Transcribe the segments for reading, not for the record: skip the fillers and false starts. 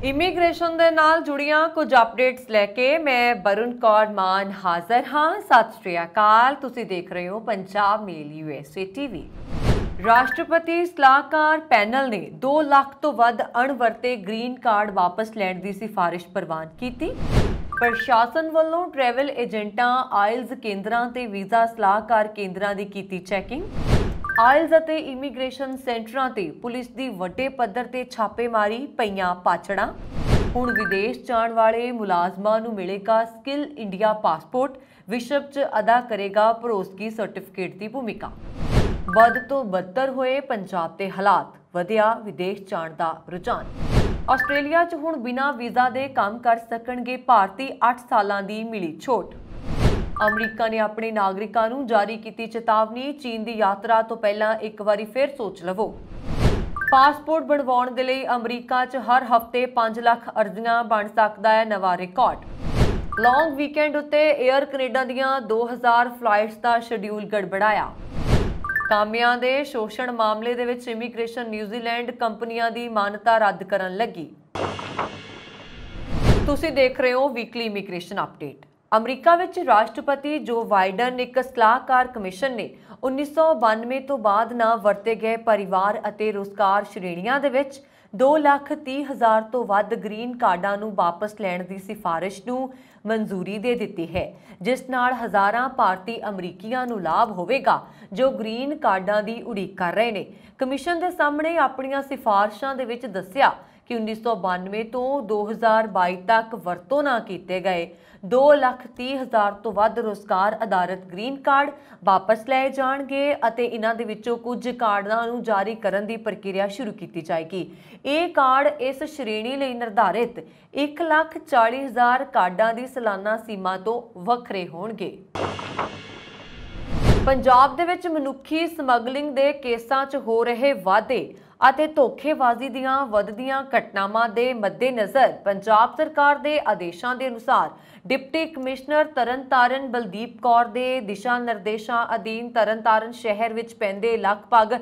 Immigration ਦੇ ਨਾਲ ਜੁੜੀਆਂ ਕੁਝ ਅਪਡੇਟਸ ਲੈ ਕੇ ਮੈਂ ਬरुण ਕੌਰ ਮਾਨ ਹਾਜ਼ਰ ਹਾਂ। ਸਤਿ ਸ਼੍ਰੀ ਅਕਾਲ। ਤੁਸੀਂ ਦੇਖ ਰਹੇ ਹੋ ਪੰਜਾਬ ਮੇਲ USA TV। ਰਾਸ਼ਟਰਪਤੀ ਸਲਾਹਕਾਰ ਪੈਨਲ ਨੇ 2 ਲੱਖ ਤੋਂ ਵੱਧ ਅਣਵਰਤੇ ਗ੍ਰੀਨ ਕਾਰਡ ਵਾਪਸ ਲੈਣ ਦੀ ਸਿਫਾਰਿਸ਼ ਪ੍ਰਵਾਨ ਕੀਤੀ। ਪ੍ਰਸ਼ਾਸਨ ਵੱਲੋਂ ਟਰੈਵਲ ਏਜੰਟਾਂ, ਆਇਲਸ ਕੇਂਦਰਾਂ ਤੇ ਵੀਜ਼ਾ ਸਲਾਹਕਾਰ ਕੇਂਦਰਾਂ ਦੀ ਕੀਤੀ ਚੈਕਿੰਗ। ਆਇਲਸ ਅਤੇ ਇਮੀਗ੍ਰੇਸ਼ਨ ਸੈਂਟਰਾਂ ਤੇ ਪੁਲਿਸ ਦੀ ਵੱਡੇ ਪੱਧਰ ਤੇ ਛਾਪੇਮਾਰੀ, ਪਈਆਂ ਪਾਛੜਾਂ। ਹੁਣ ਵਿਦੇਸ਼ ਜਾਣ ਵਾਲੇ ਮੁਲਾਜ਼ਮਾਂ ਨੂੰ ਮਿਲੇਗਾ ਸਕਿੱਲ ਇੰਡੀਆ ਪਾਸਪੋਰਟ, ਵਿਸ਼ਵ 'ਚ ਅਦਾ ਕਰੇਗਾ ਭਰੋਸਗੀ ਸਰਟੀਫਿਕੇਟ ਦੀ ਭੂਮਿਕਾ। ਵੱਧ ਤੋਂ ਬੱਤਰ ਹੋਏ ਪੰਜਾਬ ਦੇ ਹਾਲਾਤ, ਵਧਿਆ ਵਿਦੇਸ਼ ਜਾਣ ਦਾ ਰੁਝਾਨ। ਆਸਟ੍ਰੇਲੀਆ 'ਚ ਹੁਣ ਬਿਨਾਂ ਵੀਜ਼ਾ ਦੇ ਕੰਮ ਕਰ ਸਕਣਗੇ ਭਾਰਤੀ, 8 ਸਾਲਾਂ ਦੀ ਮਿਲੀ ਛੋਟ। ਅਮਰੀਕਾ ਨੇ ਆਪਣੇ ਨਾਗਰਿਕਾਂ ਨੂੰ ਜਾਰੀ ਕੀਤੀ ਚੇਤਾਵਨੀ, ਚੀਨ ਦੀ ਯਾਤਰਾ ਤੋਂ ਪਹਿਲਾਂ ਇੱਕ ਵਾਰੀ ਫਿਰ ਸੋਚ ਲਵੋ। ਪਾਸਪੋਰਟ ਬਣਵਾਉਣ ਦੇ ਲਈ ਅਮਰੀਕਾ 'ਚ ਹਰ ਹਫ਼ਤੇ 5 ਲੱਖ ਅਰਜ਼ੀਆਂ ਬਣ ਸਕਦਾ ਹੈ ਨਵਾਂ ਰਿਕਾਰਡ। ਲੌਂਗ ਵੀਕਐਂਡ ਉੱਤੇ 에ਅਰ ਕੈਨੇਡਾ ਦੀਆਂ 2000 ਫਲਾਈਟਸ ਦਾ ਸ਼ਡਿਊਲ ਗੜਬੜਾਇਆ। ਕਾਮਿਆਂ ਦੇ ਸ਼ੋਸ਼ਣ ਮਾਮਲੇ ਦੇ ਵਿੱਚ ਇਮੀਗ੍ਰੇਸ਼ਨ ਨਿਊਜ਼ੀਲੈਂਡ ਕੰਪਨੀਆਂ ਦੀ ਮਾਨਤਾ ਰੱਦ ਕਰਨ ਲੱਗੀ। ਤੁਸੀਂ ਦੇਖ ਰਹੇ ਹੋ ਵੀਕਲੀ ਇਮੀਗ੍ਰੇਸ਼ਨ ਅਪਡੇਟ। ਅਮਰੀਕਾ ਵਿੱਚ ਰਾਸ਼ਟਰਪਤੀ ਜੋ ਬਾਈਡਨ ਇੱਕ ਸਲਾਹਕਾਰ ਕਮਿਸ਼ਨ ਨੇ 1992 ਤੋਂ ਬਾਅਦ ਨਾ ਵਰਤੇ ਗਏ ਪਰਿਵਾਰ ਅਤੇ ਰੁਜ਼ਗਾਰ ਸ਼੍ਰੇਣੀਆਂ ਦੇ ਵਿੱਚ 2,30,000 ਤੋਂ ਵੱਧ ਗ੍ਰੀਨ ਕਾਰਡਾਂ ਨੂੰ ਵਾਪਸ ਲੈਣ ਦੀ ਸਿਫਾਰਿਸ਼ ਨੂੰ ਮਨਜ਼ੂਰੀ ਦੇ ਦਿੱਤੀ ਹੈ, ਜਿਸ ਨਾਲ ਹਜ਼ਾਰਾਂ ਭਾਰਤੀ ਅਮਰੀਕੀਆਂ ਨੂੰ ਲਾਭ ਹੋਵੇਗਾ ਜੋ ਗ੍ਰੀਨ ਕਾਰਡਾਂ ਦੀ ਉਡੀਕ ਕਰ ਰਹੇ ਨੇ। ਕਮਿਸ਼ਨ ਦੇ ਸਾਹਮਣੇ ਆਪਣੀਆਂ ਸਿਫਾਰਿਸ਼ਾਂ ਦੇ ਵਿੱਚ ਦੱਸਿਆ ਕਿ 1992 ਤੋਂ 2022 ਤੱਕ ਵਰਤੋਂ ਨਾ ਕੀਤੇ ਗਏ 2,30,000 ਤੋਂ ਵੱਧ ਰੁਜ਼ਗਾਰ ਆਧਾਰਿਤ ਗ੍ਰੀਨ ਕਾਰਡ ਵਾਪਸ ਲਏ ਜਾਣਗੇ ਅਤੇ ਇਹਨਾਂ ਦੇ ਵਿੱਚੋਂ ਕੁਝ ਕਾਰਡਾਂ ਨੂੰ ਜਾਰੀ ਕਰਨ ਦੀ ਪ੍ਰਕਿਰਿਆ ਸ਼ੁਰੂ ਕੀਤੀ ਜਾਏਗੀ। ਇਹ ਕਾਰਡ ਇਸ ਸ਼੍ਰੇਣੀ ਲਈ ਨਿਰਧਾਰਿਤ 1,40,000 ਕਾਰਡਾਂ ਦੀ ਸਾਲਾਨਾ ਸੀਮਾ ਤੋਂ ਵੱਖਰੇ ਹੋਣਗੇ। ਪੰਜਾਬ ਦੇ ਵਿੱਚ ਮਨੁੱਖੀ ਸਮਗਲਿੰਗ ਦੇ ਕੇਸਾਂ 'ਚ ਹੋ ਰਹੇ ਵਾਧੇ ਅਤੇ ਧੋਖੇਬਾਜ਼ੀ ਦੀਆਂ ਵੱਧਦੀਆਂ ਘਟਨਾਵਾਂ ਦੇ ਮੱਦੇਨਜ਼ਰ ਪੰਜਾਬ ਸਰਕਾਰ ਦੇ ਆਦੇਸ਼ਾਂ ਦੇ ਅਨੁਸਾਰ ਡਿਪਟੀ ਕਮਿਸ਼ਨਰ ਤਰਨਤਾਰਨ ਬਲਦੀਪ ਕੌਰ ਦੇ ਦਿਸ਼ਾ ਨਿਰਦੇਸ਼ਾਂ ਅਧੀਨ ਤਰਨਤਾਰਨ ਸ਼ਹਿਰ ਵਿੱਚ ਪੈਂਦੇ ਲਗਭਗ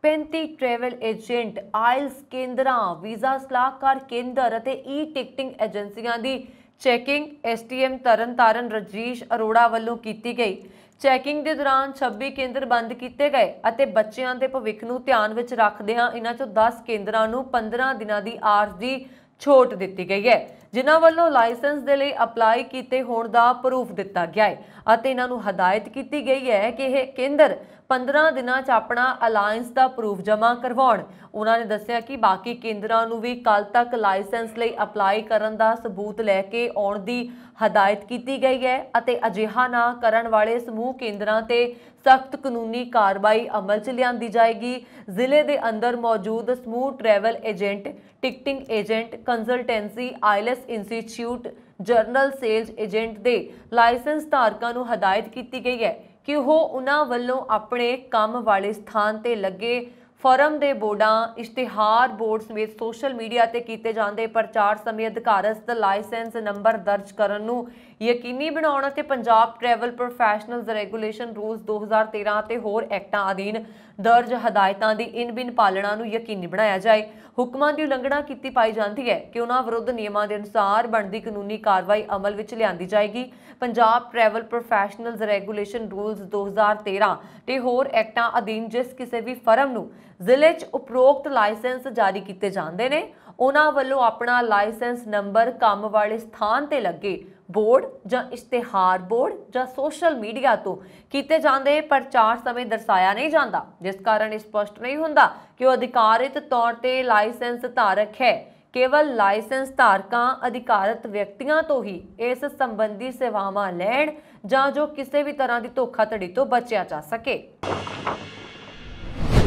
35 ਟਰੈਵਲ ਏਜੰਟ, ਆਇਲਸ ਕੇਂਦਰਾਂ, ਵੀਜ਼ਾ ਸਲਾਹਕਾਰ ਕੇਂਦਰ ਅਤੇ ਟਿਕਟਿੰਗ ਏਜੰਸੀਆਂ ਦੀ ਚੈਕਿੰਗ STM ਤਰਨਤਾਰਨ ਰਜੀਸ਼ ਅਰੋੜਾ ਵੱਲੋਂ ਕੀਤੀ ਗਈ। ਚੈਕਿੰਗ ਦੇ ਦੌਰਾਨ 26 ਕੇਂਦਰ ਬੰਦ ਕੀਤੇ ਗਏ ਅਤੇ ਬੱਚਿਆਂ ਦੇ ਭਵਿੱਖ ਨੂੰ ਧਿਆਨ ਵਿੱਚ ਰੱਖਦਿਆਂ ਇਹਨਾਂ 'ਚੋਂ 10 ਕੇਂਦਰਾਂ ਨੂੰ 15 ਦਿਨਾਂ ਦੀ ਆਰਜ਼ੀ ਛੋਟ ਦਿੱਤੀ ਗਈ ਹੈ, ਜਿਨ੍ਹਾਂ ਵੱਲੋਂ ਲਾਇਸੈਂਸ ਦੇ ਲਈ ਅਪਲਾਈ ਕੀਤੇ ਹੋਣ ਦਾ ਪ੍ਰੂਫ ਦਿੱਤਾ ਗਿਆ ਹੈ ਅਤੇ ਇਹਨਾਂ ਨੂੰ ਹਦਾਇਤ ਕੀਤੀ ਗਈ ਹੈ ਕਿ ਇਹ ਕੇਂਦਰ 15 ਦਿਨਾਂ 'ਚ ਆਪਣਾ ਅਲਾਇੰਸ ਦਾ ਪ੍ਰੂਫ ਜਮ੍ਹਾਂ ਕਰਵਾਉਣ। ਉਹਨਾਂ ਨੇ ਦੱਸਿਆ ਕਿ ਬਾਕੀ ਕੇਂਦਰਾਂ ਨੂੰ ਵੀ ਕੱਲ ਤੱਕ ਲਾਇਸੈਂਸ ਲਈ ਅਪਲਾਈ ਕਰਨ ਦਾ ਸਬੂਤ ਲੈ ਕੇ ਆਉਣ ਦੀ ਹਦਾਇਤ ਕੀਤੀ ਗਈ ਹੈ ਅਤੇ ਅਜਿਹਾ ਨਾ ਕਰਨ ਵਾਲੇ ਸਮੂਹ ਕੇਂਦਰਾਂ ਤੇ ਸਖਤ ਕਾਨੂੰਨੀ ਕਾਰਵਾਈ ਅਮਲ 'ਚ ਲਿਆਂਦੀ ਜਾਏਗੀ। ਜ਼ਿਲ੍ਹੇ ਦੇ ਅੰਦਰ ਮੌਜੂਦ ਸਮੂਹ travel agent, ticketing agent, consultancy, IELTS institute, general sales agent ਦੇ ਲਾਇਸੈਂਸ ਧਾਰਕਾਂ ਨੂੰ ਹਦਾਇਤ ਕੀਤੀ ਗਈ ਹੈ ਕਿ ਉਹ ਉਹਨਾਂ ਵੱਲੋਂ ਆਪਣੇ ਕੰਮ ਵਾਲੇ ਸਥਾਨ ਤੇ ਲੱਗੇ ਫਰਮ ਦੇ ਬੋਰਡਾਂ, ਇਸ਼ਤਿਹਾਰ ਬੋਰਡ ਸਮੇਤ ਸੋਸ਼ਲ ਮੀਡੀਆ ਤੇ ਕੀਤੇ ਜਾਂਦੇ ਪ੍ਰਚਾਰ ਸਮੇਂ ਅਧਿਕਾਰਤ ਲਾਇਸੈਂਸ ਨੰਬਰ ਦਰਜ ਕਰਨ ਨੂੰ ਯਕੀਨੀ ਬਣਾਉਣ ਅਤੇ Punjab travel professionals regulation rules 2013 ਅਤੇ ਹੋਰ ਐਕਟਾਂ ਅਧੀਨ ਦਰਜ ਹਦਾਇਤਾਂ ਦੀ ਇਨ-ਬਿਨ ਪਾਲਣਾ ਨੂੰ ਯਕੀਨੀ ਬਣਾਇਆ ਜਾਏ। ਹੁਕਮਾਂ ਦੀ ਉਲੰਘਣਾ ਕੀਤੀ ਪਾਈ ਜਾਂਦੀ ਹੈ ਕਿ ਉਹਨਾਂ ਵਿਰੁੱਧ ਨਿਯਮਾਂ ਦੇ ਅਨੁਸਾਰ ਬਣਦੀ ਕਾਨੂੰਨੀ ਕਾਰਵਾਈ ਅਮਲ ਵਿੱਚ ਲਿਆਂਦੀ ਜਾਏਗੀ। Punjab travel professionals regulation rules 2013 ਤੇ ਹੋਰ ਐਕਟਾਂ ਅਧੀਨ ਜਿਸ ਕਿਸੇ ਵੀ ਫਰਮ ਨੂੰ ਜ਼ਿਲ੍ਹੇ 'ਚ ਉਪਰੋਕਤ ਲਾਇਸੈਂਸ ਜਾਰੀ ਕੀਤੇ ਜਾਂਦੇ ਨੇ, ਉਹਨਾਂ ਵੱਲੋਂ ਆਪਣਾ ਲਾਇਸੈਂਸ ਨੰਬਰ ਕੰਮ ਵਾਲੇ ਸਥਾਨ ਤੇ ਲੱਗੇ ਬੋਰਡ ਜਾਂ ਇਸ਼ਤਿਹਾਰ ਬੋਰਡ ਜਾਂ ਸੋਸ਼ਲ ਮੀਡੀਆ ਤੋਂ ਕੀਤੇ ਜਾਂਦੇ ਪ੍ਰਚਾਰ ਸਮੇਂ ਦਰਸਾਇਆ ਨਹੀਂ ਜਾਂਦਾ, ਜਿਸ ਕਾਰਨ ਇਹ ਸਪਸ਼ਟ ਨਹੀਂ ਹੁੰਦਾ ਕਿ ਉਹ ਅਧਿਕਾਰਿਤ ਤੌਰ ਤੇ ਲਾਇਸੈਂਸ ਧਾਰਕ ਹੈ। ਕੇਵਲ ਲਾਇਸੈਂਸ ਧਾਰਕਾਂ ਅਧਿਕਾਰਤ ਵਿਅਕਤੀਆਂ ਤੋਂ ਹੀ ਇਸ ਸੰਬੰਧੀ ਸੇਵਾਵਾਂ ਲੈਣ ਜਾਂ ਜੋ ਕਿਸੇ ਵੀ ਤਰ੍ਹਾਂ ਦੀ ਧੋਖਾਧੜੀ ਤੋਂ ਬਚਿਆ ਜਾ ਸਕੇ।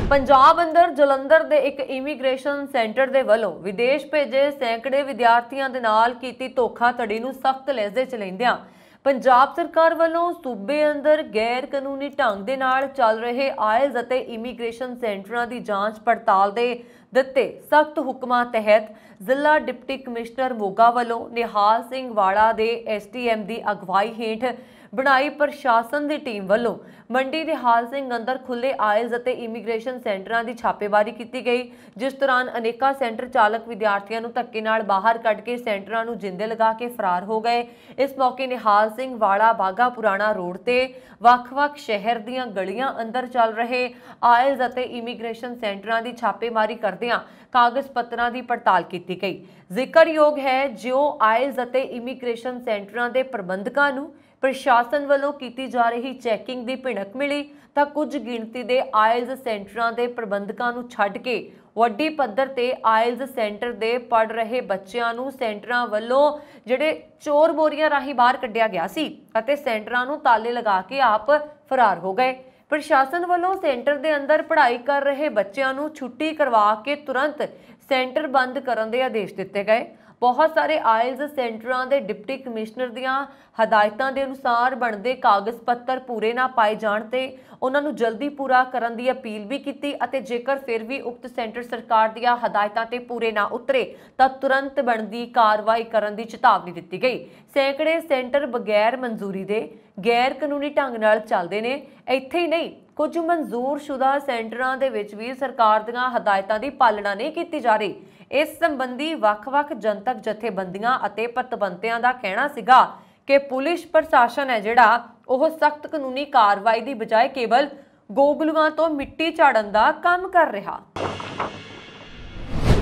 ਪੰਜਾਬ ਅੰਦਰ ਜਲੰਧਰ ਦੇ ਇੱਕ ਇਮੀਗ੍ਰੇਸ਼ਨ ਸੈਂਟਰ ਦੇ ਵੱਲੋਂ ਵਿਦੇਸ਼ ਭੇਜੇ ਸੈਂਕੜੇ ਵਿਦਿਆਰਥੀਆਂ ਦੇ ਨਾਲ ਕੀਤੀ ਧੋਖਾਧੜੀ ਨੂੰ ਸਖਤ ਲਹਿਜ਼ੇ 'ਚ ਲੈਂਦਿਆਂ ਪੰਜਾਬ ਸਰਕਾਰ ਵੱਲੋਂ ਸੂਬੇ ਅੰਦਰ ਗੈਰ ਕਾਨੂੰਨੀ ਢੰਗ ਦੇ ਨਾਲ ਚੱਲ ਰਹੇ ਆਇਲਸ ਅਤੇ ਇਮੀਗ੍ਰੇਸ਼ਨ ਸੈਂਟਰਾਂ ਦੀ ਜਾਂਚ ਪੜਤਾਲ ਦੇ ਦਿੱਤੇ ਸਖਤ ਹੁਕਮਾਂ ਤਹਿਤ ਜ਼ਿਲ੍ਹਾ ਡਿਪਟੀ ਕਮਿਸ਼ਨਰ ਮੋਗਾ ਵੱਲੋਂ ਨਿਹਾਲ ਸਿੰਘ ਵਾਲਾ ਦੇ STM ਦੀ ਅਗਵਾਈ ਹੇਠ ਬਣਾਈ ਪ੍ਰਸ਼ਾਸਨ ਦੀ ਟੀਮ ਵੱਲੋਂ ਮੰਡੀ ਨਿਹਾਲ ਸਿੰਘ ਅੰਦਰ ਖੁੱਲੇ ਆਇਲਸ ਅਤੇ ਇਮੀਗ੍ਰੇਸ਼ਨ ਸੈਂਟਰਾਂ ਦੀ ਛਾਪੇਮਾਰੀ ਕੀਤੀ ਗਈ, ਜਿਸ ਦੌਰਾਨ ਅਨੇਕਾਂ ਸੈਂਟਰ ਚਾਲਕ ਵਿਦਿਆਰਥੀਆਂ ਨੂੰ ਧੱਕੇ ਨਾਲ ਬਾਹਰ ਕੱਢ ਕੇ ਸੈਂਟਰਾਂ ਨੂੰ ਜਿੰਦੇ ਲਗਾ ਕੇ ਫਰਾਰ ਹੋ ਗਏ। ਇਸ ਮੌਕੇ ਨਿਹਾਲ ਸਿੰਘ ਵਾਲਾ ਬਾਗਾ ਪੁਰਾਣਾ ਰੋਡ ਤੇ ਵੱਖ-ਵੱਖ ਸ਼ਹਿਰ ਦੀਆਂ ਗਲੀਆਂ ਅੰਦਰ ਚੱਲ ਰਹੇ ਆਇਲਸ ਅਤੇ ਇਮੀਗ੍ਰੇਸ਼ਨ ਸੈਂਟਰਾਂ ਦੀ ਛਾਪੇਮਾਰੀ ਕਰਦਿਆਂ ਕਾਗਜ਼ ਪੱਤਰਾਂ ਦੀ ਪੜਤਾਲ ਕੀਤੀ ਗਈ। ਜ਼ਿਕਰਯੋਗ ਹੈ ਜੋ ਆਇਲਸ ਅਤੇ ਇਮੀਗ੍ਰੇਸ਼ਨ ਸੈਂਟਰਾਂ ਦੇ ਪ੍ਰਬੰਧਕਾਂ ਨੂੰ ਪ੍ਰਸ਼ਾਸਨ ਵੱਲੋਂ ਕੀਤੀ ਜਾ ਰਹੀ ਚੈਕਿੰਗ ਦੀ ਭਿਣਕ ਮਿਲੀ ਤਾਂ ਕੁਝ ਗਿਣਤੀ ਦੇ ਆਇਲਸ ਸੈਂਟਰਾਂ ਦੇ ਪ੍ਰਬੰਧਕਾਂ ਨੂੰ ਛੱਡ ਕੇ ਵੱਡੀ ਪੱਧਰ ਤੇ ਆਇਲਸ ਸੈਂਟਰ ਦੇ ਪੜ ਰਹੇ ਬੱਚਿਆਂ ਨੂੰ ਸੈਂਟਰਾਂ ਵੱਲੋਂ ਜਿਹੜੇ ਚੋਰ ਬੋਰੀਆਂ ਰਾਹੀਂ ਬਾਹਰ ਕੱਢਿਆ ਗਿਆ ਸੀ ਅਤੇ ਸੈਂਟਰਾਂ ਨੂੰ ਤਾਲੇ ਲਗਾ ਕੇ ਆਪ ਫਰਾਰ ਹੋ ਗਏ। ਪ੍ਰਸ਼ਾਸਨ ਵੱਲੋਂ ਸੈਂਟਰ ਦੇ ਅੰਦਰ ਪੜ੍ਹਾਈ ਕਰ ਰਹੇ ਬੱਚਿਆਂ ਨੂੰ ਛੁੱਟੀ ਕਰਵਾ ਕੇ ਤੁਰੰਤ ਸੈਂਟਰ ਬੰਦ ਕਰਨ ਦੇ ਆਦੇਸ਼ ਦਿੱਤੇ ਗਏ। बहुत सारे आयल्स सेंटरां दे डिप्टी कमिश्नर दियां हदायतां दे अनुसार बनदे कागज पत्तर पूरे ना पाए जाण ते उन्हां नूं जल्दी पूरा करन दी अपील भी कीती अते जेकर फिर भी उक्त सेंटर सरकार दियां हदायतां ते पूरे ना उतरे तां तुरंत बनदी कार्रवाई करन दी चेतावनी दित्ती गई। सैकड़े सेंटर बगैर मंजूरी दे गैर कानूनी ढंग नाल चलदे ने। इत्थे ही नहीं कुछ मंजूर शुदा सेंटरां दे विच भी सरकार दियां हदायतां दी पालना नहीं कीती जा रही। इस संबंधी वख-वख जनतक जथेबंदियां अते पतवंतियां दा कहना सीगा कि पुलिस प्रशासन है जिहड़ा ओह सख्त कानूनी कार्रवाई दी बजाय केवल गोगलूआं तो मिट्टी झाड़न दा काम कर रहा।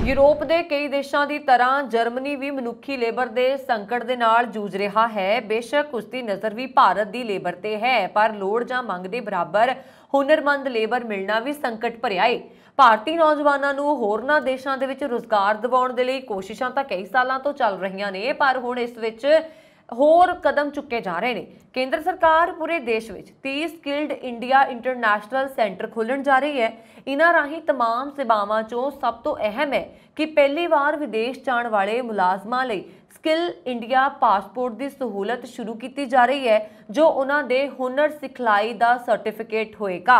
यूरोप के कई देशों की तरह जर्मनी भी मनुखी लेबर के संकट के नाल जूझ रहा है। बेशक उसकी नज़र भी भारत की लेबर ते है, पर लोड़ जां मंग दे बराबर हुनरमंद लेबर मिलना भी संकट भरिया है। भारतीय नौजवानों नूं होरनां देशां दे विच रोजगार दिवाउण दे लई कोशिशां तां कई सालां तो चल रहीआं ने, पर हुण इस विच होर कदम चुके जा रहे हैं। केंद्र सरकार पूरे देश में 30 स्किल्ड इंडिया इंटरनेशनल सेंटर खोलण जा रही है। इन्हां राही तमाम सेवावां चों सब तो अहम है कि पहली बार विदेश जाण वाले मुलाजमां लई स्किल इंडिया पासपोर्ट की सहूलत शुरू की जा रही है, जो उन्हां दे हुनर सिखलाई का सर्टिफिकेट होएगा।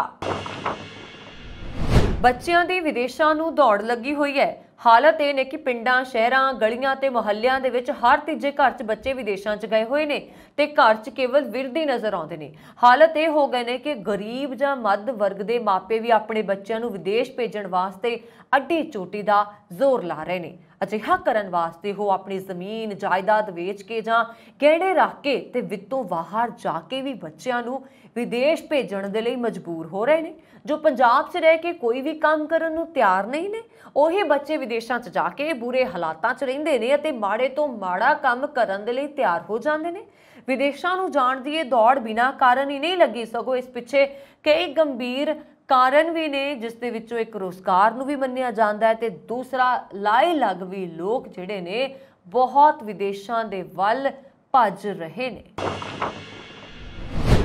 बच्चों की विदेशों नूं दौड़ लगी हुई है। हालत यह ने कि पिंडां शहरां गलियां ते मुहल्लियां दे विच हर तीजे घर च बच्चे विदेशों च गए हुए ने ते घर च केवल विरदी नज़र आउंदे ने। हालत यह हो गए ने कि गरीब जां मध्य वर्ग के मापे भी अपने बच्चों नूं विदेश भेजण वास्ते अड्डी चोटी का जोर ला रहे हैं। अजिहा करन वास्ते वो अपनी जमीन जायदाद वेच के जां गहने रख के ते वित्तों बाहर जाके भी बच्चों नूं विदेश भेजण दे लई मजबूर हो रहे हैं। जो पंजाब च रह के कोई भी काम करन नूं तैयार नहीं ने, ਉਹੀ ਬੱਚੇ ਵਿਦੇਸ਼ਾਂ 'ਚ ਜਾ ਕੇ ਬੁਰੇ ਹਾਲਾਤਾਂ 'ਚ ਰਹਿੰਦੇ ਨੇ ਅਤੇ ਮਾੜੇ ਤੋਂ ਮਾੜਾ ਕੰਮ ਕਰਨ ਦੇ ਲਈ ਤਿਆਰ ਹੋ ਜਾਂਦੇ ਨੇ। ਵਿਦੇਸ਼ਾਂ ਨੂੰ ਜਾਣ ਦੀ ਇਹ ਦੌੜ ਬਿਨਾਂ ਕਾਰਨ ਹੀ ਨਹੀਂ ਲੱਗੀ, ਸਗੋਂ ਇਸ ਪਿੱਛੇ ਕਈ ਗੰਭੀਰ ਕਾਰਨ ਵੀ ਨੇ, ਜਿਸ ਦੇ ਵਿੱਚੋਂ ਇੱਕ ਰੋਜ਼ਗਾਰ ਨੂੰ ਵੀ ਮੰਨਿਆ ਜਾਂਦਾ ਹੈ ਤੇ ਦੂਸਰਾ ਲਾਏ ਲੱਗ ਵੀ ਲੋਕ ਜਿਹੜੇ ਨੇ ਬਹੁਤ ਵਿਦੇਸ਼ਾਂ ਦੇ ਵੱਲ ਭੱਜ ਰਹੇ ਨੇ।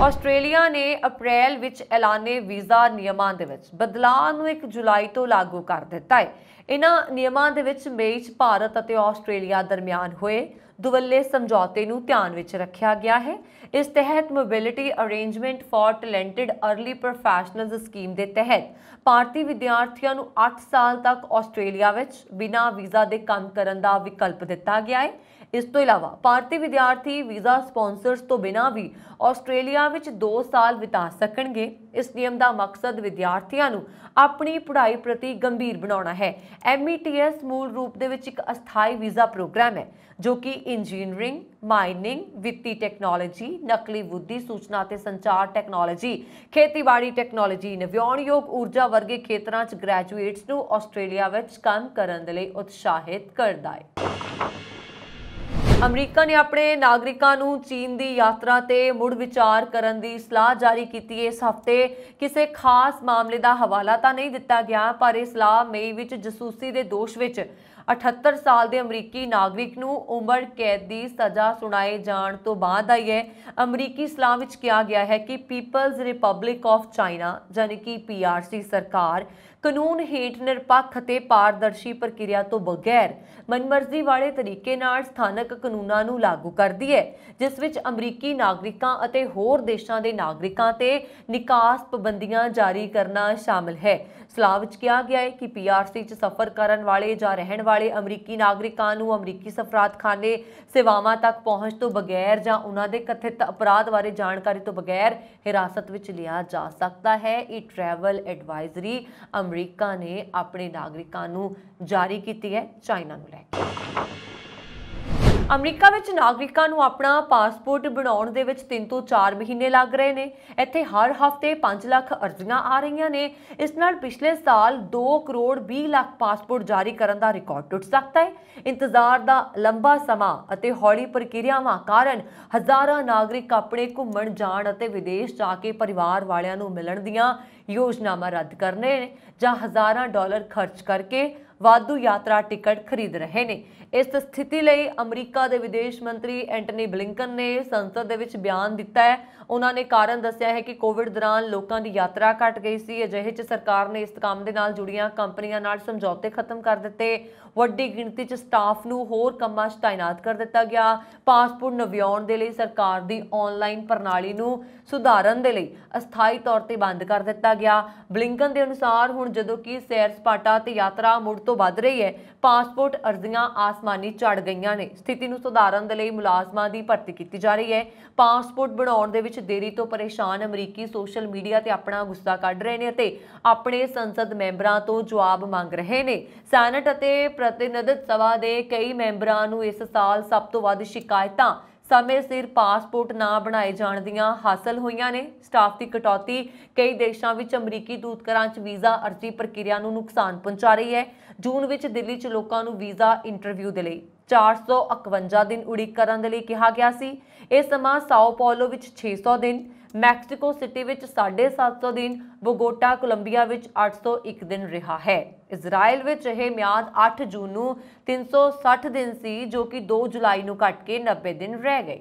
ਆਸਟ੍ਰੇਲੀਆ ने अप्रैल विच ऐलाने वीज़ा नियमां दे विच बदलाव नूं 1 जुलाई तो लागू कर दिता है। इन्हां नियमां दे विच मई च भारत अते आस्ट्रेलिया दरमियान होए दुवल्ले समझौते नूं ध्यान विच रखिया गया है। इस तहत mobility arrangement for talented early professionals scheme के तहत भारतीय विद्यार्थियों नूं 8 साल तक आस्ट्रेलिया विच बिना वीज़ा दे काम करन दा विकल्प दिता गया है। इस तो इलावा भारतीय विद्यार्थी वीज़ा स्पॉन्सर्स तो बिना भी आस्ट्रेलिया विच 2 साल बिता सकणगे। इस नियम का मकसद विद्यार्थियों नूं अपनी पढ़ाई प्रति गंभीर बनाउणा है। METS मूल रूप दे विच एक अस्थाई वीज़ा प्रोग्राम है जो कि इंजीनियरिंग, माइनिंग, वित्ती टैक्नोलॉजी, नकली बुद्धि, सूचना ते संचार टैक्नोलॉजी, खेतीबाड़ी टैक्नोलॉजी, नव्याणयोग ऊर्जा वर्गे खेतरां च ग्रैजुएट्स नूं आस्ट्रेलिया विच काम करन दे लई उत्साहित करदा है। अमरीका ने अपने नागरिकों नूं चीन की यात्रा ते मुड़ विचार करन दी सलाह जारी की। इस हफ्ते किसी खास मामले का हवाला तो नहीं दिता गया, पर यह सलाह मई विच जसूसी के दोष विच 78 साल के अमरीकी नागरिक नूं उम्र कैद की सज़ा सुनाए जाण तो बाद आई है। अमरीकी सलाह विच कहा गया है कि पीपल्स रिपब्लिक ऑफ चाइना यानी कि PRC सरकार ਕਾਨੂੰਨ ਹੇਠ ਨਿਰਪੱਖ ਅਤੇ ਪਾਰਦਰਸ਼ੀ ਪ੍ਰਕਿਰਿਆ ਤੋਂ ਬਗੈਰ ਮਨਮਰਜ਼ੀ ਵਾਲੇ ਤਰੀਕੇ ਨਾਲ ਸਥਾਨਕ ਕਾਨੂੰਨਾਂ ਨੂੰ ਲਾਗੂ ਕਰਦੀ ਹੈ, ਜਿਸ ਵਿੱਚ ਅਮਰੀਕੀ ਨਾਗਰਿਕਾਂ ਅਤੇ ਹੋਰ ਦੇਸ਼ਾਂ ਦੇ ਨਾਗਰਿਕਾਂ ਤੇ ਨਿਕਾਸ ਪਾਬੰਦੀਆਂ ਜਾਰੀ ਕਰਨਾ ਸ਼ਾਮਲ ਹੈ। ਸਲਾਹ ਵਿੱਚ ਕਿਹਾ ਗਿਆ ਹੈ ਕਿ ਪੀਆਰਸੀ 'ਚ ਸਫ਼ਰ ਕਰਨ ਵਾਲੇ ਜਾਂ ਰਹਿਣ ਵਾਲੇ ਅਮਰੀਕੀ ਨਾਗਰਿਕਾਂ ਨੂੰ ਅਮਰੀਕੀ ਸਫਾਰਤਖਾਨੇ ਸੇਵਾਵਾਂ ਤੱਕ ਪਹੁੰਚ ਤੋਂ ਬਗੈਰ ਜਾਂ ਉਹਨਾਂ ਦੇ ਕਥਿਤ ਅਪਰਾਧ ਬਾਰੇ ਜਾਣਕਾਰੀ ਤੋਂ ਬਗੈਰ ਹਿਰਾਸਤ ਵਿੱਚ ਲਿਆ ਜਾ ਸਕਦਾ ਹੈ। ਇਹ ਟਰੈਵਲ ਐਡਵਾਈਜ਼ਰੀ ਅਮਰੀਕਾ ਨੇ ਆਪਣੇ ਨਾਗਰਿਕਾਂ ਨੂੰ ਜਾਰੀ ਕੀਤੀ ਹੈ ਚਾਈਨਾ ਨੂੰ ਲੈ ਕੇ। ਅਮਰੀਕਾ ਵਿੱਚ ਨਾਗਰਿਕਾਂ ਨੂੰ ਆਪਣਾ ਪਾਸਪੋਰਟ ਬਣਾਉਣ ਦੇ ਵਿੱਚ 3 ਤੋਂ 4 ਮਹੀਨੇ ਲੱਗ ਰਹੇ ਨੇ। ਇੱਥੇ ਹਰ ਹਫ਼ਤੇ 5 ਲੱਖ ਅਰਜ਼ੀਆਂ ਆ ਰਹੀਆਂ ਨੇ। ਇਸ ਨਾਲ ਪਿਛਲੇ ਸਾਲ 2 ਕਰੋੜ 20 ਲੱਖ ਪਾਸਪੋਰਟ ਜਾਰੀ ਕਰਨ ਦਾ ਰਿਕਾਰਡ ਟੁੱਟ ਸਕਦਾ ਹੈ। ਇੰਤਜ਼ਾਰ ਦਾ ਲੰਬਾ ਸਮਾਂ ਅਤੇ ਹੌਲੀ ਪ੍ਰਕਿਰਿਆਵਾਂ ਕਾਰਨ ਹਜ਼ਾਰਾਂ ਨਾਗਰਿਕ ਆਪਣੇ ਘੁੰਮਣ ਜਾਣ ਅਤੇ ਵਿਦੇਸ਼ ਜਾ ਕੇ ਪਰਿਵਾਰ ਵਾਲਿਆਂ ਨੂੰ ਮਿਲਣ ਦੀਆਂ ਯੋਜਨਾਵਾਂ ਰੱਦ ਕਰਨੇ ਨੇ ਜਾਂ ਹਜ਼ਾਰਾਂ ਡਾਲਰ ਖਰਚ ਕਰਕੇ ਵਾਧੂ ਯਾਤਰਾ ਟਿਕਟ ਖਰੀਦ ਰਹੇ ਨੇ। ਇਸ ਸਥਿਤੀ ਲਈ ਅਮਰੀਕਾ ਦੇ ਵਿਦੇਸ਼ ਮੰਤਰੀ ਐਂਟਨੀ ਬਲਿੰਕਨ ਨੇ ਸੰਸਦ ਦੇ ਵਿੱਚ ਬਿਆਨ ਦਿੱਤਾ ਹੈ। ਉਹਨਾਂ ਨੇ ਕਾਰਨ ਦੱਸਿਆ ਹੈ ਕਿ ਕੋਵਿਡ ਦੌਰਾਨ ਲੋਕਾਂ ਦੀ ਯਾਤਰਾ ਘਟ ਗਈ ਸੀ। ਅਜਿਹੇ 'ਚ ਸਰਕਾਰ ਨੇ ਇਸ ਕੰਮ ਦੇ ਨਾਲ ਜੁੜੀਆਂ ਕੰਪਨੀਆਂ ਨਾਲ ਸਮਝੌਤੇ ਖਤਮ ਕਰ ਦਿੱਤੇ। ਵੱਡੀ ਗਿਣਤੀ 'ਚ ਸਟਾਫ ਨੂੰ ਹੋਰ ਕੰਮਾਂ 'ਚ ਤਾਇਨਾਤ ਕਰ ਦਿੱਤਾ ਗਿਆ। ਪਾਸਪੋਰਟ ਨਵਿਆਉਣ ਦੇ ਲਈ ਸਰਕਾਰ ਦੀ ਆਨਲਾਈਨ ਪ੍ਰਣਾਲੀ ਨੂੰ ਸੁਧਾਰਨ ਦੇ ਲਈ ਅਸਥਾਈ ਤੌਰ ਤੇ ਬੰਦ ਕਰ ਦਿੱਤਾ ਗਿਆ। ਬਲਿੰਕਨ ਦੇ ਅਨੁਸਾਰ ਹੁਣ ਜਦੋਂ ਕਿ ਸੈਰ ਸਪਾਟਾ ਤੇ ਯਾਤਰਾ ਮੁੜ ਤੋਂ ਵੱਧ ਰਹੀ ਹੈ, ਪਾਸਪੋਰਟ ਅਰਜ਼ੀਆਂ ਆਸਮਾਨੀ ਝੜ ਗਈਆਂ ਨੇ। ਸਥਿਤੀ ਨੂੰ ਸੁਧਾਰਨ ਦੇ ਲਈ ਮੁਲਾਜ਼ਮਾਂ ਦੀ ਭਰਤੀ ਕੀਤੀ ਜਾ ਰਹੀ ਹੈ। ਪਾਸਪੋਰਟ ਬਣਾਉਣ ਦੇ ਵਿੱਚ ਦੇਰੀ ਤੋਂ ਪਰੇਸ਼ਾਨ ਅਮਰੀਕੀ ਸੋਸ਼ਲ ਮੀਡੀਆ ਤੇ ਆਪਣਾ ਗੁੱਸਾ ਕੱਢ ਰਹੇ ਨੇ ਅਤੇ ਆਪਣੇ ਸੰਸਦ ਮੈਂਬਰਾਂ ਤੋਂ ਜਵਾਬ ਮੰਗ ਰਹੇ ਨੇ। ਸੈਨੇਟ ਅਤੇ ਪ੍ਰਤੀਨਿਧਤ ਸਭਾ ਦੇ ਕਈ ਮੈਂਬਰਾਂ ਨੂੰ ਇਸ ਸਾਲ ਸਭ ਤੋਂ ਵੱਧ ਸ਼ਿਕਾਇਤਾਂ ਸਮੇਂ ਸਿਰ ਪਾਸਪੋਰਟ ਨਾ ਬਣਾਏ ਜਾਣ ਦੀਆਂ ਹਾਸਲ ਹੋਈਆਂ ਨੇ। ਸਟਾਫ ਦੀ ਕਟੌਤੀ ਕਈ ਦੇਸ਼ਾਂ ਵਿੱਚ ਅਮਰੀਕੀ ਦੂਤਘਰਾਂ 'ਚ ਵੀਜ਼ਾ ਅਰਜ਼ੀ ਪ੍ਰਕਿਰਿਆ ਨੂੰ ਨੁਕਸਾਨ ਪਹੁੰਚਾ ਰਹੀ ਹੈ। ਜੂਨ ਵਿੱਚ ਦਿੱਲੀ 'ਚ ਲੋਕਾਂ ਨੂੰ ਵੀਜ਼ਾ ਇੰਟਰਵਿਊ ਦੇ ਲਈ 451 ਦਿਨ ਉਡੀਕ ਕਰਨ ਦੇ ਲਈ ਕਿਹਾ ਗਿਆ ਸੀ। ਇਹ ਸਮਾਂ ਸਾਓ ਪੌਲੋ ਵਿੱਚ 600 ਦਿਨ, ਮੈਕਸੀਕੋ ਸਿਟੀ ਵਿੱਚ 750 ਦਿਨ, ਬੋਗੋਟਾ ਕੋਲੰਬੀਆ ਵਿੱਚ 801 ਦਿਨ ਰਿਹਾ ਹੈ। ਇਜ਼ਰਾਈਲ ਵਿੱਚ ਇਹ ਮਿਆਦ 8 ਜੂਨ ਨੂੰ 360 ਦਿਨ ਸੀ, ਜੋ ਕਿ 2 ਜੁਲਾਈ ਨੂੰ ਘਟ ਕੇ 90 ਦਿਨ ਰਹਿ ਗਈ।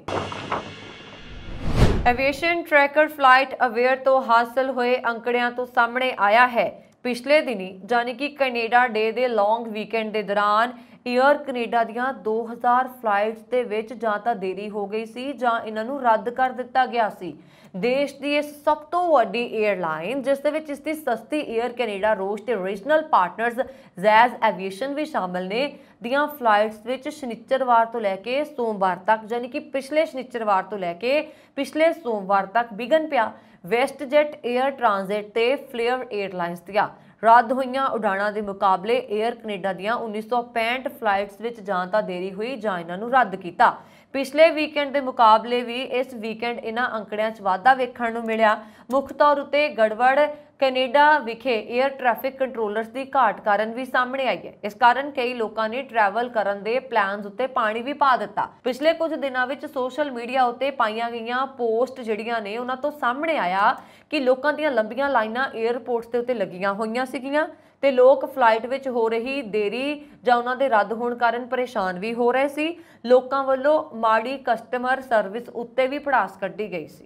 ਐਵੀਏਸ਼ਨ ਟਰੈਕਰ ਫਲਾਈਟ ਅਵੇਅਰ ਤੋਂ ਹਾਸਲ ਹੋਏ ਅੰਕੜਿਆਂ ਤੋਂ ਸਾਹਮਣੇ ਆਇਆ ਹੈ ਪਿਛਲੇ ਦਿਨੀ ਯਾਨੀ ਕਿ ਕੈਨੇਡਾ ਡੇ ਦੇ ਲੌਂਗ ਵੀਕਐਂਡ ਦੇ ਦੌਰਾਨ ਏਅਰ ਕੈਨੇਡਾ ਦੀਆਂ 2000 ਫਲਾਈਟਸ ਦੇ ਵਿੱਚ ਜਾਂ ਤਾਂ ਦੇਰੀ ਹੋ ਗਈ ਸੀ ਜਾਂ ਇਹਨਾਂ ਨੂੰ ਰੱਦ ਕਰ ਦਿੱਤਾ ਗਿਆ ਸੀ। ਦੇਸ਼ ਦੀ ਇਸ ਸਭ ਤੋਂ ਵੱਡੀ ਏਅਰਲਾਈਨ, ਜਿਸ ਦੇ ਵਿੱਚ ਇਸ ਦੀ ਸਸਤੀ ਏਅਰ ਕੈਨੇਡਾ, ਰੋਸ਼ ਤੇ ਰੀਜਨਲ ਪਾਰਟਨਰਸ ਜ਼ੈਜ਼ ਐਵੀਏਸ਼ਨ ਵੀ ਸ਼ਾਮਲ ਨੇ, ਦੀਆਂ ਫਲਾਈਟਸ ਵਿੱਚ ਸ਼ਨੀਚਰਵਾਰ ਤੋਂ ਲੈ ਕੇ ਸੋਮਵਾਰ ਤੱਕ ਯਾਨੀ ਕਿ ਪਿਛਲੇ ਸ਼ਨੀਚਰਵਾਰ ਤੋਂ ਲੈ ਕੇ ਪਿਛਲੇ ਸੋਮਵਾਰ ਤੱਕ ਵਿਘਨ ਪਿਆ। ਵੈਸਟਜੈਟ, ਏਅਰ ਟ੍ਰਾਂਜ਼ਿਟ ਤੇ ਫਲੇਅਰ ਏਅਰਲਾਈਨਸ ਦੀਆਂ ਰੱਦ ਹੋਈਆਂ ਉਡਾਣਾਂ ਦੇ ਮੁਕਾਬਲੇ ਏਅਰ ਕੈਨੇਡਾ ਦੀਆਂ 1965 ਫਲਾਈਟਸ ਵਿੱਚ ਜਾਂ ਤਾਂ ਦੇਰੀ ਹੋਈ ਜਾਂ ਇਹਨਾਂ ਨੂੰ ਰੱਦ ਕੀਤਾ। ਪਿਛਲੇ ਵੀਕਐਂਡ ਦੇ ਮੁਕਾਬਲੇ ਵੀ ਇਸ ਵੀਕਐਂਡ ਇਹਨਾਂ ਅੰਕੜਿਆਂ 'ਚ ਵਾਧਾ ਵੇਖਣ ਨੂੰ ਮਿਲਿਆ। ਮੁੱਖ ਤੌਰ ਉੱਤੇ ਗੜਬੜ ਕੈਨੇਡਾ ਵਿਖੇ ਏਅਰ ਟ੍ਰੈਫਿਕ ਕੰਟਰੋਲਰਸ ਦੀ ਘਾਟ ਕਾਰਨ ਵੀ ਸਾਹਮਣੇ ਆਈ ਹੈ। ਇਸ ਕਾਰਨ ਕਈ ਲੋਕਾਂ ਨੇ ਟਰੈਵਲ ਕਰਨ ਦੇ ਪਲਾਨਸ ਉੱਤੇ ਪਾਣੀ ਵੀ ਪਾ ਦਿੱਤਾ। ਪਿਛਲੇ ਕੁਝ ਦਿਨਾਂ ਵਿੱਚ ਸੋਸ਼ਲ ਮੀਡੀਆ ਉੱਤੇ ਪਾਈਆਂ ਗਈਆਂ ਪੋਸਟ ਜਿਹੜੀਆਂ ਨੇ ਉਹਨਾਂ ਤੋਂ ਸਾਹਮਣੇ ਆਇਆ ਕਿ ਲੋਕਾਂ ਦੀਆਂ ਲੰਬੀਆਂ ਲਾਈਨਾਂ 에ਅਰਪੋਰਟਸ ਦੇ ਉੱਤੇ ਲੱਗੀਆਂ ਹੋਈਆਂ ਸੀਗੀਆਂ ਤੇ ਲੋਕ ਫਲਾਈਟ ਵਿੱਚ ਹੋ ਰਹੀ ਦੇਰੀ ਜਾਂ ਉਹਨਾਂ ਦੇ ਰੱਦ ਹੋਣ ਕਾਰਨ ਪਰੇਸ਼ਾਨ ਵੀ ਹੋ ਰਹੇ ਸੀ। ਲੋਕਾਂ ਵੱਲੋਂ ਮਾੜੀ ਕਸਟਮਰ ਸਰਵਿਸ ਉੱਤੇ ਵੀ ਭੜਾਸ ਕੱਢੀ ਗਈ ਸੀ।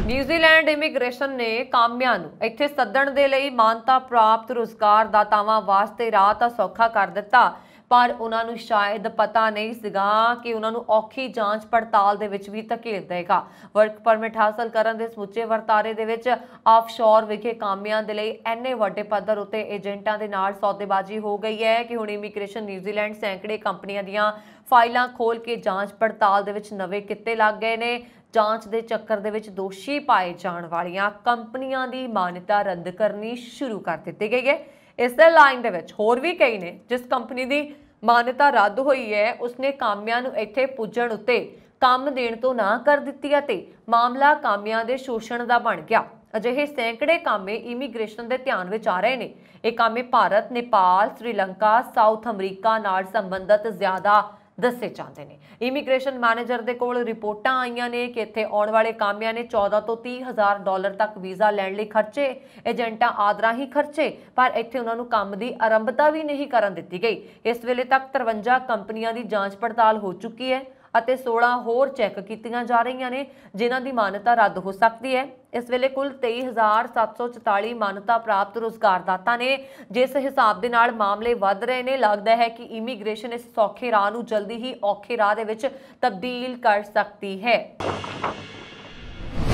ਨਿਊਜ਼ੀਲੈਂਡ ਇਮੀਗ੍ਰੇਸ਼ਨ ਨੇ ਕਾਮਿਆਂ ਨੂੰ ਇੱਥੇ ਸੱਦਣ ਦੇ ਲਈ ਮਾਨਤਾ ਪ੍ਰਾਪਤ ਰੁਜ਼ਗਾਰ ਦਾਤਾਵਾਂ ਵਾਸਤੇ ਰਾਹ ਤਾਂ ਸੌਖਾ ਕਰ ਦਿੱਤਾ, ਪਰ ਉਹਨਾਂ ਨੂੰ ਸ਼ਾਇਦ ਪਤਾ ਨਹੀਂ ਸੀਗਾ ਕਿ ਉਹਨਾਂ ਨੂੰ ਔਖੀ ਜਾਂਚ ਪੜਤਾਲ ਦੇ ਵਿੱਚ ਵੀ ਧਕੇਲ ਦੇਗਾ। ਵਰਕ ਪਰਮਿਟ ਹਾਸਲ ਕਰਨ ਦੇ ਸਮੁੱਚੇ ਵਰਤਾਰੇ ਦੇ ਵਿੱਚ ਆਫਸ਼ੋਰ ਵਿਖੇ ਕਾਮਿਆਂ ਦੇ ਲਈ ਇੰਨੇ ਵੱਡੇ ਪੱਧਰ ਉੱਤੇ ਏਜੰਟਾਂ ਦੇ ਨਾਲ ਸੌਦੇਬਾਜ਼ੀ ਹੋ ਗਈ ਹੈ ਕਿ ਹੁਣ ਇਮੀਗ੍ਰੇਸ਼ਨ ਨਿਊਜ਼ੀਲੈਂਡ ਸੈਂਕੜੇ ਕੰਪਨੀਆਂ ਦੀਆਂ ਫਾਈਲਾਂ ਖੋਲ ਕੇ ਜਾਂਚ ਪੜਤਾਲ ਦੇ ਵਿੱਚ ਨਵੇਂ ਕਿੱਤੇ ਲੱਗ ਗਏ ਨੇ। ਜਾਂਚ ਦੇ ਚੱਕਰ ਦੇ ਵਿੱਚ ਦੋਸ਼ੀ ਪਾਏ ਜਾਣ ਵਾਲੀਆਂ ਕੰਪਨੀਆਂ ਦੀ ਮਾਨਤਾ ਰੱਦ ਕਰਨੀ ਸ਼ੁਰੂ ਕਰ ਦਿੱਤੀ ਗਈ ਹੈ। ਇਸੇ ਲਾਈਨ ਦੇ ਵਿੱਚ ਹੋਰ ਵੀ ਕਈ ਨੇ ਜਿਸ ਕੰਪਨੀ ਦੀ ਮਾਨਤਾ ਰੱਦ ਹੋਈ ਹੈ ਉਸਨੇ ਕਾਮਿਆਂ ਨੂੰ ਇੱਥੇ ਪੁੱਜਣ ਉੱਤੇ ਕੰਮ ਦੇਣ ਤੋਂ ਨਾ ਕਰ ਦਿੱਤੀ ਅਤੇ ਮਾਮਲਾ ਕਾਮਿਆਂ ਦੇ ਸ਼ੋਸ਼ਣ ਦਾ ਬਣ ਗਿਆ। ਅਜਿਹੇ ਸੈਂਕੜੇ ਕਾਮੇ ਇਮੀਗ੍ਰੇਸ਼ਨ ਦੇ ਧਿਆਨ ਵਿੱਚ ਆ ਰਹੇ ਨੇ। ਇਹ ਕਾਮੇ ਭਾਰਤ, ਨੇਪਾਲ, ਸ੍ਰੀਲੰਕਾ, ਸਾਊਥ ਅਮਰੀਕਾ ਨਾਲ ਸੰਬੰਧਿਤ ਜ਼ਿਆਦਾ ਦੱਸੇ ਜਾਂਦੇ ਨੇ। ਇਮੀਗ੍ਰੇਸ਼ਨ ਮੈਨੇਜਰ ਦੇ ਕੋਲ ਰਿਪੋਰਟਾਂ ਆਈਆਂ ਨੇ ਕਿ ਇੱਥੇ ਆਉਣ ਵਾਲੇ ਕਾਮਿਆਂ ਨੇ 14 ਤੋਂ 30 ਹਜ਼ਾਰ ਡਾਲਰ ਤੱਕ ਵੀਜ਼ਾ ਲੈਣ ਲਈ ਖਰਚੇ, ਏਜੰਟਾਂ ਆਦਿ ਹੀ ਖਰਚੇ, ਪਰ ਇੱਥੇ ਉਹਨਾਂ ਨੂੰ ਕੰਮ ਦੀ ਆਰੰਭਤਾ ਵੀ ਨਹੀਂ ਕਰਨ ਦਿੱਤੀ ਗਈ। ਇਸ ਵੇਲੇ ਤੱਕ 53 ਕੰਪਨੀਆਂ ਦੀ ਜਾਂਚ ਪੜਤਾਲ ਹੋ ਚੁੱਕੀ ਹੈ ਅਤੇ 16 ਹੋਰ ਚੈੱਕ ਕੀਤੀਆਂ ਜਾ ਰਹੀਆਂ ਨੇ, ਜਿਨ੍ਹਾਂ ਦੀ ਮਾਨਤਾ ਰੱਦ ਹੋ ਸਕਦੀ ਹੈ। इस वेले कुल 23,744 मान्यता प्राप्त रोजगारदाता ने। जिस हिसाब के नाल मामले वध रहे ने, लगता है कि इमीग्रेशन इस सौखे राह नूं जल्दी ही औखे राह दे विच तब्दील कर सकती है।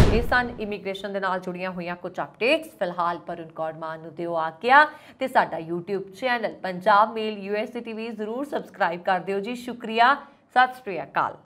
ये सन इमीग्रेशन दे नाल जुड़ियां हुई कुछ अपडेट्स। फिलहाल परुण कौर मान नूं दिओ आग्या ते साडा YouTube channel Punjab Mail USA TV जरूर सबसक्राइब कर दिओ जी। शुक्रिया, सत श्री अकाल।